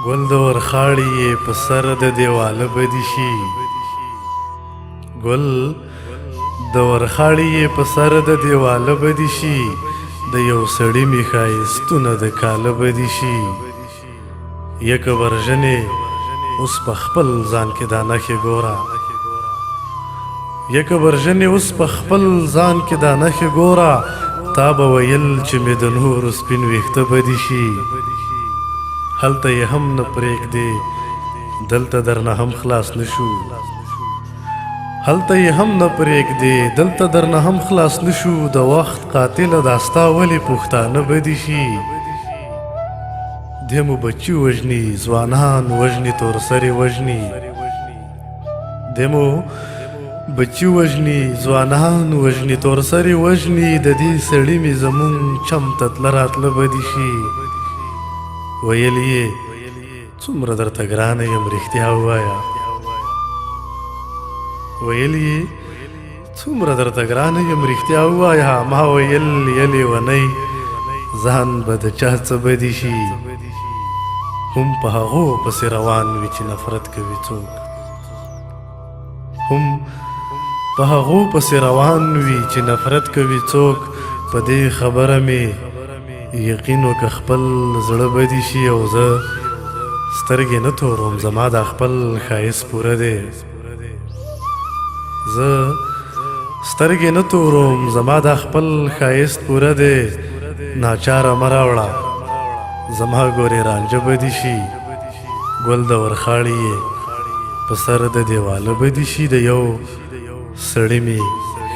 ګل د ورخاړي یې په سر د دیواله بدي شي ګل د ورخاړي یې په سر د دیواله بدي شي د یو سړي مې ښایستونه د کاله بدي شي یکه ورژنې اوس په خپل ځان کې دا نښې ګوره یکه ورژنې اوس په خپل ځان کې دا نښې ګوره تا به ویل چې مې د نورو سپین ویښته بدي شي هلته یې هم نه پرېږدې دلته درنه هم خلاص نشو هلته یې هم نه پرېږدې دلته درنه هم خلاص نشو د وخت قاتله دا ستا ولې پښتانه بدي شي دی مو بچي وژني ځوانان وژني تورسرې وژني دی مو بچي وژني ځوانان وژني تورسرې وژني د دې سړي مې زمونږ چم ته تله راتله بدي شي ویل یې څومره درته ګرانه یم رښتیا ووایه ویل یې څومره درته ګرانه یم رښتیا ووایه ما ویل یلې ونۍ ځان به د چا څه بدي شي هم په هغو پسې روان وي چې نفرت کوي څوک هم په هغو پسې روان وي چې نفرت کوي څوک په دې خبره مې یقین وکه خپل زړه بدي شي او زه سترګې نه توروم زما دا خپل ښایست پوره دی زه سترګې نه توروم زما دا خپل ښایست پوره دی ناچاره مه راوړه زما ګورې رانجه بدي شي ګل د ورخاړي یې په سر د دیواله بدي شي د یو سړي مې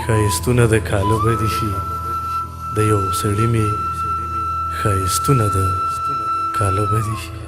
ښایستونه د کاله بدي شي د یو سړي مې ښایستونه د کاله بدي شي